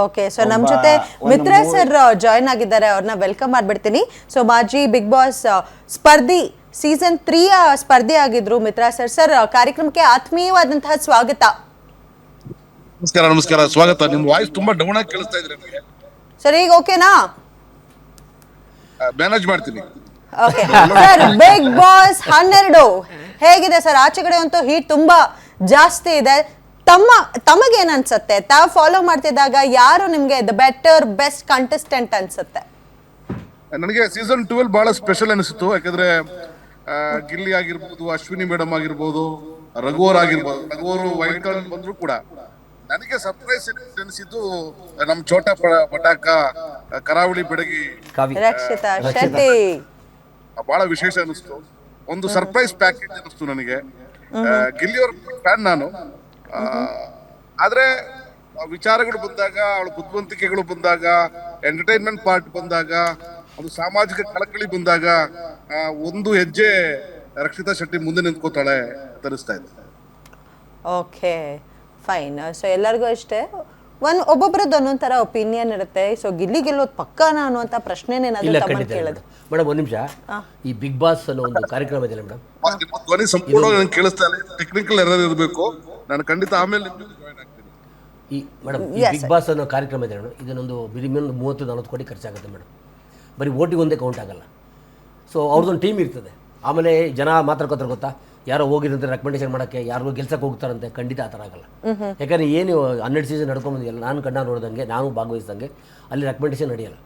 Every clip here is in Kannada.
ಓಕೆ, ಸೊ ನಮ್ಮ ಜೊತೆ ಮಿತ್ರ ಸರ್ ಜಾಯ್ನ್ ಆಗಿದ್ದಾರೆ, ಅವ್ರನ್ನ ವೆಲ್ಕಮ್ ಮಾಡ್ಬಿಡ್ತೀನಿ. ಸೊ ಮಾಜಿ ಬಿಗ್ ಬಾಸ್ ಸ್ಪರ್ಧಿ ಸೀಸನ್ 3 ಸ್ಪರ್ಧಿ ಆಗಿದ್ರು ಮಿತ್ರ ಸರ್. ಸರ್, ಕಾರ್ಯಕ್ರಮಕ್ಕೆ ಆತ್ಮೀಯವಾದಂತಹ ಸ್ವಾಗತ. ನಮಸ್ಕಾರ, ಸ್ವಾಗತ. ನಿಮ್ ವಾಯ್ಸ್ ತುಂಬಾ ಡೌನ್ ಆಗಿ ಕೇಳಿಸ್ತಾ ಇದ್ರೆ ನನಗೆ. ಸರ್, ಈಗ ಓಕೆನಾ? ಮ್ಯಾನೇಜ್ ಮಾಡ್ತೀನಿ. ಓಕೆ ಸರ್, ಬಿಗ್ ಬಾಸ್ 12 ಹೇಗಿದೆ ಸರ್? ಆಚೆ ಕಡೆ ಅಂತೂ ಹೀಟ್ ತುಂಬಾ ಜಾಸ್ತಿ ಇದೆ. ತಮಗೇನ್ ಅನ್ಸುತ್ತೆ? ತಾವು ಫಾಲೋ ಮಾಡ್ತಿದ್ದಾಗ ಯಾರು ನಿಮ್ಗೆ ದ ಬೆಟರ್ ಬೆಸ್ಟ್ ಕಂಟೆಸ್ಟೆಂಟ್ ಅನ್ಸುತ್ತೆ? ನನಗೆ ಸೀಸನ್ 12 ಬಹಳ ಸ್ಪೆಷಲ್ ಅನಿಸ್ತು. ಯಾಕಂದ್ರೆ ಗಿಲ್ಲಿ ಆಗಿರ್ಬೋದು, ಅಶ್ವಿನಿ ಮೇಡಮ್ ಆಗಿರ್ಬೋದು, ರಘುವರ್ ಆಗಿರ್ಬೋದು. ರಘುವರು ವೈಲ್ಡ್ ಕಾರ್ಡ್ ಬಂದ್ರು ಕೂಡ ನನಗೆ ಸರ್ಪ್ರೈಸ್ ಅನಿಸಿದ್ದು ನಮ್ ಚೋಟ ಪಟಾಕ ಕರಾವಳಿ ಬೆಡಗಿ ರಕ್ಷಿತಾ ಶೆಟ್ಟಿ ಬಹಳ ವಿಶೇಷ ಅನಿಸ್ತು. ಒಂದು ಸರ್ಪ್ರೈಸ್ ಪ್ಯಾಕೇಜ್ ಅನಿಸ್ತು ನನಗೆ. ಗಿಲ್ಲಿಯವ್ರ ಫ್ಯಾನ್ ನಾನು. ಆದ್ರೆ ವಿಚಾರಗಳು ಬಂದಾಗ, ಅವಳ ಬುದ್ಧಿವಂತಿಕೆಗಳು ಬಂದಾಗ, ಎಂಟರ್ಟೈನ್ಮೆಂಟ್ ಪಾರ್ಟ್ ಬಂದಾಗ, ಒಂದು ಸಾಮಾಜಿಕ ಕಳಕಳಿ ಬಂದಾಗ ಒಂದು ಹೆಜ್ಜೆ ರಕ್ಷಿತಾ ಶೆಟ್ಟಿ ಮುಂದೆ ನಿಂತ್ಕೋತಾಳೆ ತರಿಸ್ತಾ ಇದೆ. Okay, fine. ಸೊ ಎಲ್ಲರಿಗೂ ಅಷ್ಟೇ ಒಬ್ಬೊಬ್ಬರದ್ದು ಒಂದೊಂದ್ ತರ ಒಪಿನಿಯನ್ ಇರುತ್ತೆ. ಸೊ ಗಿಲ್ಲಿ ಗೆಲ್ಲೋದು ಪಕ್ಕಾನ ಅನ್ನುವಂತ ಪ್ರಶ್ನೆನೇನಾದ್ರೂ ತಮ್ಮನ್ನು ಕೇಳೋದು. ಮೇಡಮ್, ಒಂದ್ ನಿಮಿಷ. ಈ ಬಿಗ್ ಬಾಸ್ ಅನ್ನೋ ಒಂದು ಕಾರ್ಯಕ್ರಮ ಇದೆಯಲ್ಲ ಮೇಡಮ್, ಧ್ವನಿ ಸಂಪೂರ್ಣವಾಗಿ ನನಗೆ ಕೇಳಿಸ್ತಾ ಇಲ್ಲ. ಟೆಕ್ನಿಕಲ್ ಎರರ್ ಇರಬೇಕು. ನಾನು ಖಂಡಿತ ಆಮೇಲೆ ಜಾಯಿನ್ ಆಗ್ತೀನಿ. ಈ ಮೇಡಮ್, ಈ ಬಿಗ್ ಬಾಸ್ ಅನ್ನೋ ಕಾರ್ಯಕ್ರಮ ಇದೆ ಮೇಡಮ್, ಇದನ್ನೊಂದು ಮಿನಿಮಮ್ 30-40 ಕೋಟಿ ಖರ್ಚಾಗುತ್ತೆ ಮೇಡಮ್. ಬರೀ ಓಟಿಗೆ ಒಂದೇ ಕೌಂಟ್ ಆಗಲ್ಲ. ಸೊ ಅವ್ರದ್ದೊಂದು ಟೀಮ್ ಇರ್ತದೆ. ಆಮೇಲೆ ಜನ ಮಾತಾಡ್ಕೋತಾರೆ ಗೊತ್ತಾ, ಯಾರೋ ಹೋಗಿರಂತೆ ರೆಕಮೆಂಡೇಶನ್ ಮಾಡೋಕ್ಕೆ, ಯಾರು ಗೆಲ್ಸಕ್ಕೆ ಹೋಗ್ತಾರಂತೆ. ಖಂಡಿತ ಆ ಥರ ಆಗಲ್ಲ. ಯಾಕಂದರೆ ಏನು 12 ಸೀಸನ್ ನಡ್ಕೊಂಬಂದಿಲ್ಲ, ನಾನು ಕಣ್ಣ ನೋಡ್ದಂಗೆ, ನಾನು ಭಾಗವಹಿಸ್ದಂಗೆ ಅಲ್ಲಿ ರೆಕಮೆಂಡೇಶನ್ ನಡೆಯಲ್ಲ.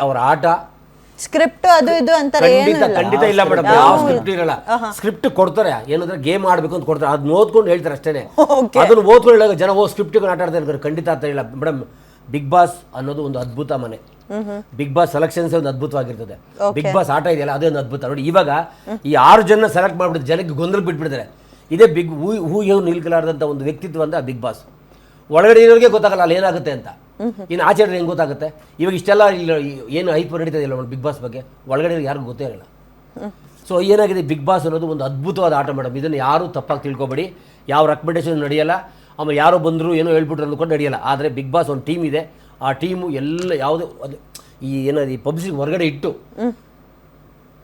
ಅವ್ರ ಆಟ ಸ್ಕ್ರಿಪ್ಟ್ ಅದು ಇದು ಅಂತ ಖಂಡಿತ ಇಲ್ಲ ಮೇಡಮ್. ಯಾವ ಸ್ಕ್ರಿಪ್ಟ್ ಇರಲ್ಲ. ಸ್ಕ್ರಿಪ್ಟ್ ಕೊಡ್ತಾರೆ, ಏನಂದ್ರೆ ಗೇಮ್ ಆಡ್ಬೇಕು ಅಂತ ಕೊಡ್ತಾರೆ, ಅದನ್ನ ಓದ್ಕೊಂಡು ಹೇಳ್ತಾರೆ ಅಷ್ಟೇ. ಅದನ್ನ ಓದ್ಕೊಂಡು ಹೇಳೋದು ಜನ ಸ್ಕ್ರಿಪ್ಟ್ ಆಟ ಆಡ್ತಾ ಇರ್ತಾರೆ. ಖಂಡಿತ ಅಂತ ಇಲ್ಲ ಮೇಡಮ್. ಬಿಗ್ ಬಾಸ್ ಅನ್ನೋದು ಒಂದು ಅದ್ಭುತ ಮನೆ. ಬಿಗ್ ಬಾಸ್ ಸೆಲೆಕ್ಷನ್ಸ್ ಒಂದು ಅದ್ಭುತವಾಗಿರ್ತದೆ. ಬಿಗ್ ಬಾಸ್ ಆಟ ಇದೆಯಲ್ಲ, ಅದೇ ಒಂದು ಅದ್ಭುತ. ನೋಡಿ, ಇವಾಗ ಈ 6 ಜನ ಸೆಲೆಕ್ಟ್ ಮಾಡ್ಬಿಟ್ಟು ಜನಕ್ಕೆ ಗೊಂದಲ ಬಿಟ್ಬಿಡ್ತಾರೆ. ಇದೇ ಬಿಗ್ ಹೂ ನಿಲ್ಕಲಾರ್ದಂಥ ಒಂದು ವ್ಯಕ್ತಿತ್ವ ಅಂದ್ರೆ ಬಿಗ್ ಬಾಸ್. ಒಳಗಡೆ ಇರೋರಿಗೆ ಗೊತ್ತಾಗಲ್ಲ ಅಲ್ಲಿ ಏನಾಗುತ್ತೆ ಅಂತ. ಇನ್ನು ಆಚರಣೆ ಹೆಂಗೆ ಗೊತ್ತಾಗುತ್ತೆ? ಇವಾಗ ಇಷ್ಟೆಲ್ಲ ಇಲ್ಲ ಏನು ಹೈಪ್ ನಡೀತದೆ ಇಲ್ಲ ಬಿಗ್ ಬಾಸ್ ಬಗ್ಗೆ, ಒಳಗಡೆ ಯಾರಿಗೂ ಗೊತ್ತೇ ಇರಲ್ಲ. ಸೊ ಏನಾಗಿದೆ, ಬಿಗ್ ಬಾಸ್ ಅನ್ನೋದು ಒಂದು ಅದ್ಭುತವಾದ ಆಟ ಮೇಡಮ್. ಇದನ್ನು ಯಾರೂ ತಪ್ಪಾಗಿ ತಿಳ್ಕೊಬೇಡಿ. ಯಾವ ರೆಕಮೆಂಡೇಶನ್ ನಡೆಯಲ್ಲ, ಆಮೇಲೆ ಯಾರೋ ಬಂದರು ಏನೋ ಹೇಳ್ಬಿಟ್ರು ಅಂದ್ಕೊಂಡು ನಡೆಯಲ್ಲ. ಆದರೆ ಬಿಗ್ ಬಾಸ್ ಒಂದು ಟೀಮ್ ಇದೆ. ಆ ಟೀಮು ಎಲ್ಲ ಯಾವುದೇ ಈ ಏನದು ಈ ಪಬ್ಲಿಸಿಟಿ ಹೊರಗಡೆ ಇಟ್ಟು,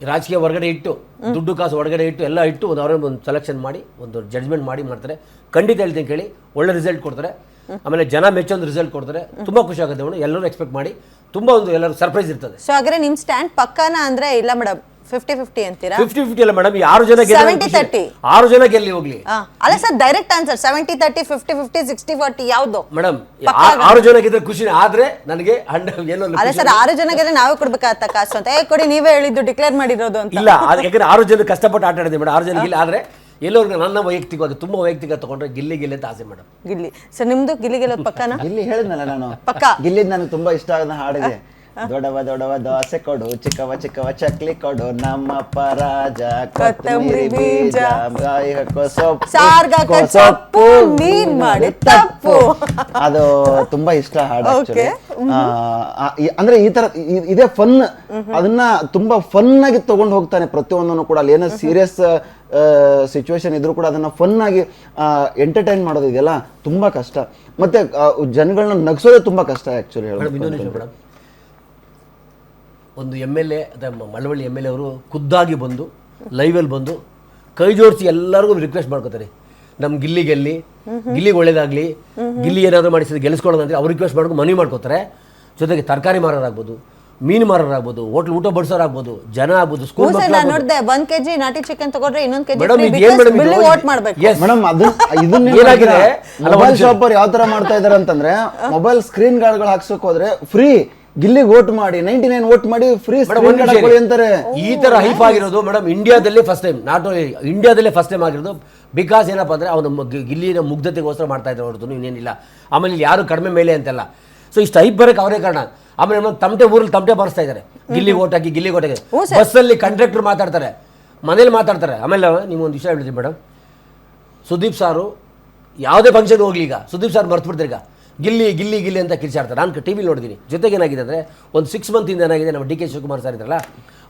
ರಾಜಕೀಯ ಹೊರಗಡೆ ಇಟ್ಟು, ದುಡ್ಡು ಕಾಸು ಹೊರಗಡೆ ಇಟ್ಟು, ಎಲ್ಲ ಇಟ್ಟು ಒಂದು ಸೆಲೆಕ್ಷನ್ ಮಾಡಿ ಒಂದು ಜಡ್ಜ್ಮೆಂಟ್ ಮಾಡಿ ಮಾಡ್ತಾರೆ. ಖಂಡಿತ ಹೇಳ್ತೀನಿ ಕೇಳಿ, ಒಳ್ಳೆ ರಿಸಲ್ಟ್ ಕೊಡ್ತಾರೆ. ಆಮೇಲೆ ಜನ ಮೆಚ್ಚೊಂದು ರಿಸಲ್ಟ್ ಕೊಡ್ತಾರೆ. ತುಂಬ ಖುಷಿ ಆಗುತ್ತೆ ಮೇಡಮ್. ಎಲ್ಲರೂ ಎಕ್ಸ್ಪೆಕ್ಟ್ ಮಾಡಿ ತುಂಬ ಒಂದು ಎಲ್ಲರೂ ಸರ್ಪ್ರೈಸ್ ಇರ್ತದೆ. ಸೊ ಹಾಗಾದ್ರೆ ನಿಮ್ಮ ಸ್ಟ್ಯಾಂಡ್ ಪಕ್ಕಾನ ಅಂದ್ರೆ ಇಲ್ಲ ಮೇಡಮ್ 50-50 ಅಂತೀರಾ? 50-50 ಅಲ್ಲ ಮೇಡಮ್. 6 ಜನ 70-30 6 ಜನ ಗೆಲ್ಲಿ ಹೋಗ್ಲಿ. ಅಲ್ಲ ಸರ್, ಡೈರೆಕ್ಟ್ ಆನ್ಸರ್ 70-30, 50-50, 60-40 ಯಾವ್ದು ಮೇಡಮ್? 6 ಜನ ಗೆದ್ರೆ ಖುಷಿನೇ. ಆದ್ರೆ ನನಗೆ ಏನೋ ಅಲ್ಲ ಸರ್, 6 ಜನ ಗೆದ್ರೆ ನಾವೇ ಕೊಡ್ಬೇಕಾಗತ್ತ ಕಾಸು ಅಂತ. ಕೊಡಿ, ನೀವೇ ಹೇಳಿದ್ದು, ಡಿಕ್ಲೇರ್ ಮಾಡಿರೋದು ಅಂತ. ಇಲ್ಲ, ಯಾಕಂದ್ರೆ 6 ಜನ ಕಷ್ಟಪಟ್ಟು ಆಟ ಆಡಿದೆ ಮೇಡಮ್. 6 ಜನ ಗಿಲ್ಲಿ. ಆದ್ರೆ ಎಲ್ಲರಿಗೂ ನನ್ನ ವೈಯಕ್ತಿಕವಾಗಿ ತುಂಬಾ ವೈಯಕ್ತಿಕ ತಗೊಂಡ್ರೆ ಗಿಲ್ಲಿ ಅಂತ ಆಸೆ ಮೇಡಮ್. ಗಿಲ್ಲಿ ಸರ್, ನಿಮ್ದು ಗಿಲ್ಲಿ ಗೆಲ್ಲೋದು ಪಕ್ಕಾನ? ಗಿಲ್ಲಿ ಹೇಳಿದ್ನಲ್ಲ ನಾನು, ಪಕ್ಕ ಗಿಲ್ಲಿದ್ ನನಗೆ ತುಂಬಾ ಇಷ್ಟ ಆದ ಹಾಡಿದೆ. ದೊಡವ ದೋಸೆ ಕೊಡು, ಚಿಕ್ಕವ ಚಕ್ಲಿ ಕೊಡು, ನಮ್ಮಪ್ಪ ರಾಜ ಕೊತ್ತಂಬರಿ ಬೀಜ, ಸೊಪ್ಪು ನೀನ್ ಮಾಡಿ ತಪ್ಪು. ಅದು ತುಂಬಾ ಇಷ್ಟ ಹಾಡು. ಆಕ್ಚುಲಿ ಅಂದ್ರೆ ಈ ತರ ಇದೇ ಫನ್, ಅದನ್ನ ತುಂಬಾ ಫನ್ ಆಗಿ ತಗೊಂಡು ಹೋಗ್ತಾನೆ ಪ್ರತಿಯೊಂದನ್ನು ಕೂಡ. ಅಲ್ಲಿ ಏನೋ ಸೀರಿಯಸ್ ಸಿಚುವೇಶನ್ ಇದ್ರೂ ಕೂಡ ಅದನ್ನ ಫನ್ ಆಗಿ ಎಂಟರ್ಟೈನ್ ಮಾಡೋದು ಇದೆಯಲ್ಲ ತುಂಬಾ ಕಷ್ಟ. ಮತ್ತೆ ಜನಗಳನ್ನ ನಗಿಸೋದೇ ತುಂಬಾ ಕಷ್ಟ ಆಕ್ಚುಲಿ. ಮೇಡಮ್, ಒಂದು MLA ಮಳವಳ್ಳಿ MLA ಅವರು ಖುದ್ದಾಗಿ ಬಂದು ಲೈವಲ್ಲಿ ಬಂದು ಕೈ ಜೋಡಿಸಿ ಎಲ್ಲರಿಗೂ ರಿಕ್ವೆಸ್ಟ್ ಮಾಡ್ಕೋತಾರೆ, ನಮ್ಮ ಗಿಲ್ಲಿಗೆ ಒಳ್ಳೇದಾಗಲಿ, ಗಿಲ್ಲಿ ಏನಾದರೂ ಮಾಡಿಸಿದ್ರೆ ಗೆಲ್ಲಿಸ್ಕೊಳ್ಳೋದಂದ್ರೆ ಅವ್ರು ರಿಕ್ವೆಸ್ಟ್ ಮಾಡ್ಕೊಂಡು ಮನವಿ ಮಾಡ್ಕೋತಾರೆ. ಜೊತೆಗೆ ತರಕಾರಿ ಮಾರೋರಾಗ್ಬೋದು, ಮೀನು ಮಾರೋರಾಗ್ಬೋದು, ಹೋಟ್ಲ್ ಊಟ ಬಡಿಸೋರಾಗ್ಬೋದು, ಜನ ಆಗ್ಬೋದು, ಸ್ಕೂಲ್ ನೋಡಿದೆ 1 kg ನಾಟಿ ಚಿಕನ್ ತಗೊಂಡ್ರೆ ಇನ್ನೊಂದು kg ವೋಟ್ ಮಾಡ್ಬೇಕು ಮೇಡಮ್. ಏನಾಗಿದೆ, ಮೊಬೈಲ್ ಶಾಪ್ ಅವ್ರು ಯಾವ ತರ ಮಾಡ್ತಾ ಇದಾರೆ ಅಂತಂದ್ರೆ, ಮೊಬೈಲ್ ಸ್ಕ್ರೀನ್ ಗಾರ್ಡ್ಗಳು ಹಾಕ್ಸೋಕ್ ಹೋದ್ರೆ ಫ್ರೀ, ಗಿಲ್ಲಿಗೆ ವೋಟ್ ಮಾಡಿ 99 ವೋಟ್ ಮಾಡಿ ಫ್ರೀ ಅಂತಾರೆ. ಈ ತರ ಹೈಪ್ ಆಗಿರೋದು ಮೇಡಮ್ ಇಂಡಿಯಾದಲ್ಲೇ ಫಸ್ಟ್ ಟೈಮ್. ನಾಟ್ ಓನ್ಲಿ ಇಂಡಿಯಾದಲ್ಲೇ ಫಸ್ಟ್ ಟೈಮ್ ಆಗಿರೋದು. ಬಿಕಾಸ್ ಏನಪ್ಪ ಅಂದ್ರೆ ಅವನು ಗಿಲ್ಲಿನ ಮುಗ್ಧತೆಗೋಸ್ಕರ ಮಾಡ್ತಾ ಇದ್ದಾರೆ ಹೊರತು ಇನ್ನೇನಿಲ್ಲ. ಆಮೇಲೆ ಇಲ್ಲಿ ಯಾರು ಕಡಿಮೆ ಮೇಲೆ ಅಂತೆಲ್ಲ. ಸೊ ಇಷ್ಟು ಹೈಪ್ ಬರೋಕೆ ಅವರೇ ಕಾರಣ. ಆಮೇಲೆ ಊರಲ್ಲಿ ತಮಟೆ ಬಾರಿಸ್ತಾ ಇದ್ದಾರೆ, ಗಿಲ್ಲಿಗೆ ಓಟ್ ಹಾಕಿ. ಬಸ್ಸಲ್ಲಿ ಕಂಡಕ್ಟರ್ ಮಾತಾಡ್ತಾರೆ, ಮನೇಲಿ ಮಾತಾಡ್ತಾರೆ. ಆಮೇಲೆ ನೀವು ಒಂದು ವಿಷಯ ಹೇಳ್ತೀವಿ ಮೇಡಮ್, ಸುದೀಪ್ ಸಾರು ಯಾವುದೇ ಫಂಕ್ಷನ್ ಹೋಗ್ಲಿ, ಈಗ ಸುದೀಪ್ ಸಾರ್ ಮರ್ತು ಈಗ ಗಿಲ್ಲಿ ಅಂತ ಕಿರ್ಚಾಡ್ತಾರೆ. ನಾನು ಟಿ ವಿಲಿ ನೋಡಿದ್ದೀನಿ. ಜೊತೆಗೆ ಏನಾಗಿದೆ ಅಂದರೆ, ಒಂದು 6 ಮಂತಿಂದ ಏನಾಗಿದೆ, ನಮ್ಮ DK ಶಿವಕುಮಾರ್ ಸರ್ ಇದ್ರಲ್ಲ,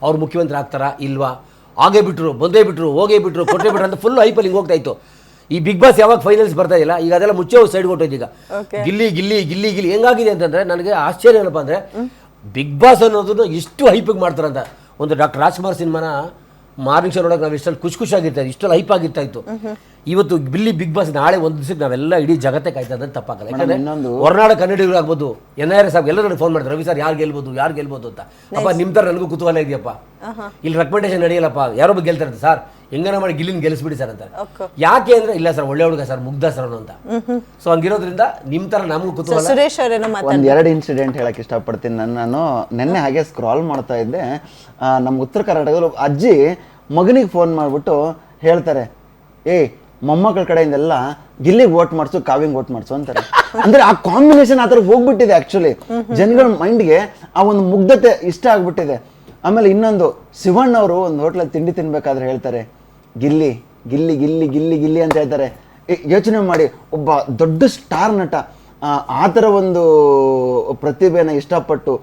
ಅವ್ರು ಮುಖ್ಯಮಂತ್ರಿ ಆಗ್ತಾರಾ ಇಲ್ವಾ, ಆಗೇ ಬಿಟ್ಟರು, ಬಂದೇ ಬಿಟ್ಟರು, ಹೋಗೇ ಬಿಟ್ಟರು, ಕೊಟ್ಟೇ ಬಿಟ್ರು ಅಂತ ಫುಲ್ ಹೈಪಲ್ಲಿ ಹಿಂಗೆ ಹೋಗ್ತಾ ಇತ್ತು. ಈ ಬಿಗ್ ಬಾಸ್ ಯಾವಾಗ ಫೈನಲ್ಸ್ ಬರ್ತಾ ಇಲ್ಲ ಈಗ ಅದೆಲ್ಲ ಮುಚ್ಚೆ ಸೈಡ್ ಕೊಟ್ಟೋಯ್ತು ಈಗ Okay. ಗಿಲ್ಲಿ ಗಿಲ್ಲಿ ಗಿಲ್ಲಿ ಗಿಲ್ಲಿ ಹೆಂಗಾಗಿದೆ ಅಂತಂದ್ರೆ ನನಗೆ ಆಶ್ಚರ್ಯ ಏನಪ್ಪ ಅಂದ್ರೆ ಬಿಗ್ ಬಾಸ್ ಅನ್ನೋದನ್ನ ಇಷ್ಟು ಹೈಪಿಗೆ ಮಾಡ್ತಾರಂತ. ಒಂದು ಡಾಕ್ಟರ್ ರಾಜ್ಕುಮಾರ್ ಸಿನಿಮಾನ ಮಾರ್ನಿಂಗ್ ಶೋ ನೋಡೋಕೆ ನಾವು ಇಷ್ಟಲ್ಲಿ ಖುಷಿಯಾಗಿರ್ತಾ ಇತ್ತು, ಇಷ್ಟಲ್ಲಿ ಹೈಪ್ ಆಗಿರ್ತಾ ಇತ್ತು. ಇವತ್ತು ಬಿಗ್ ಬಾಸ್ ನಾಳೆ ಒಂದು ದಿವಸಕ್ಕೆ ನಾವೆಲ್ಲ ಇಡೀ ಜಗತ್ತೇ ಕಾಯ್ತಾ ಇದ್ದಂತ ತಪ್ಪಾಗಲ್ಲ. ಯಾಕಂದ್ರೆ ಹೊರನಾಡ ಕನ್ನಡಿಗರು ಆಗ್ಬೋದು, NIRS ಎಲ್ಲ ನನಗೆ ಫೋನ್ ಮಾಡ್ತಾರೆ, ರವಿ ಸರ್ ಯಾರು ಗೆಲ್ಬೋದು ಅಂತ. ಅಪ್ಪ ನಿಮ್ಮ ಥರ ನನಗೂ ಕುತೂಹಲ ಇದೆಯಪ್ಪ, ಇಲ್ಲಿ ರೆಕಮೆಂಡೇಶನ್ ನಡೆಯಲ್ಲಪ್ಪ, ಯಾರೊಬ್ಬ ಗೆಲ್ತಾರೆ ಸರ್, ಹೆಂಗನ ಮಾಡಿ ಗಿಲ್ಲಿನ ಗೆಲ್ಲಿಸ್ಬಿಡಿ ಸರ್ ಅಂತಾರೆ. ಯಾಕೆ ಅಂದ್ರೆ ಇಲ್ಲ ಸರ್ ಒಳ್ಳೆ ಹುಡುಗ ಸರ್, ಮುಗ್ಧ ಸರ್ ಅಂತ. ಸೊ ಹಂಗಿರೋದ್ರಿಂದ ನಿಮ್ ತರ ನಮಗೂ ಕುತೂಹಲ. ಸುರೇಶ್ ಅವರೇನೋ ಒಂದೆರಡು ಇನ್ಸಿಡೆಂಟ್ ಹೇಳಕ್ ಇಷ್ಟಪಡ್ತೀನಿ. ನಾನು ನೆನ್ನೆ ಹಾಗೆ ಸ್ಕ್ರಾಲ್ ಮಾಡ್ತಾ ಇದ್ದೆ, ನಮ್ಮ ಉತ್ತರ ಕರ್ನಾಟಕದಲ್ಲಿ ಅಜ್ಜಿ ಮಗನಿಗೆ ಫೋನ್ ಮಾಡ್ಬಿಟ್ಟು ಹೇಳ್ತಾರೆ, ಮೊಮ್ಮಕ್ಕಳ ಕಡೆಯಿಂದೆಲ್ಲ ಗಿಲ್ಲಿಗೆ ವೋಟ್ ಮಾಡಿಸು, ಕಾವ್ಯಂಗ್ ವೋಟ್ ಮಾಡಿಸು ಅಂತಾರೆ. ಅಂದ್ರೆ ಆ ಕಾಂಬಿನೇಷನ್ ಆ ಥರ ಹೋಗ್ಬಿಟ್ಟಿದೆ. ಆಕ್ಚುಲಿ ಜನಗಳ ಮೈಂಡ್ಗೆ ಆ ಒಂದು ಮುಗ್ಧತೆ ಇಷ್ಟ ಆಗ್ಬಿಟ್ಟಿದೆ. ಆಮೇಲೆ ಇನ್ನೊಂದು, ಶಿವಣ್ಣ ಅವರು ಒಂದು ಹೋಟ್ಲಲ್ಲಿ ತಿಂಡಿ ತಿನ್ಬೇಕಾದ್ರೆ ಹೇಳ್ತಾರೆ, ಗಿಲ್ಲಿ ಗಿಲ್ಲಿ ಗಿಲ್ಲಿ ಗಿಲ್ಲಿ ಗಿಲ್ಲಿ ಅಂತ ಹೇಳ್ತಾರೆ. ಯೋಚನೆ ಮಾಡಿ, ಒಬ್ಬ ದೊಡ್ಡ ಸ್ಟಾರ್ ನಟ ಆ ಥರ ಒಂದು ಪ್ರತಿಭೆನ ಇಷ್ಟಪಟ್ಟು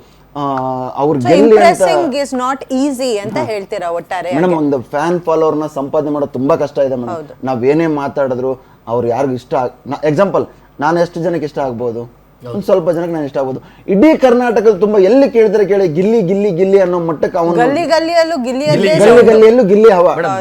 ಅವ್ರು ಗೆಲ್ಲಿ ಇಂಪ್ರೆಸಿಂಗ್ ಇಸ್ ನಾಟ್ ಈಸಿ ಅಂತ ಹೇಳ್ತೀರಾ ಒಟ್ಟಾರೆ. ಮೇಡಮ್, ಒಂದು ಫ್ಯಾನ್ ಫಾಲೋವರ್ನ ಸಂಪಾದನೆ ಮಾಡೋದು ತುಂಬಾ ಕಷ್ಟ ಇದೆ ಮೇಡಮ್. ನಾವೇನೇ ಮಾತಾಡಿದ್ರು ಅವ್ರು ಯಾರಿಗೂ ಇಷ್ಟ ಎಕ್ಸಾಂಪಲ್, ನಾನು ಎಷ್ಟು ಜನಕ್ಕೆ ಇಷ್ಟ ಆಗ್ಬೋದು, ಒಂದು ಸ್ವಲ್ಪ ಜನಕ್ಕೆ ನಾನು ಇಷ್ಟ ಆಗ್ಬೋದು. ಇಡೀ ಕರ್ನಾಟಕದ ತುಂಬಾ ಎಲ್ಲಿ ಕೇಳಿದ್ರೆ ಕೇಳಿ ಗಿಲ್ಲಿ ಗಿಲ್ಲಿ ಗಿಲ್ಲಿ ಅನ್ನೋ ಮಟ್ಟಕ್ಕೆ ಅವನು ಗಲ್ಲಿ ಗಲ್ಲಿಯಲ್ಲೂ ಗಲ್ಲಿಯಲ್ಲೂ ಗಿಲ್ಲಿ ಹವಾ.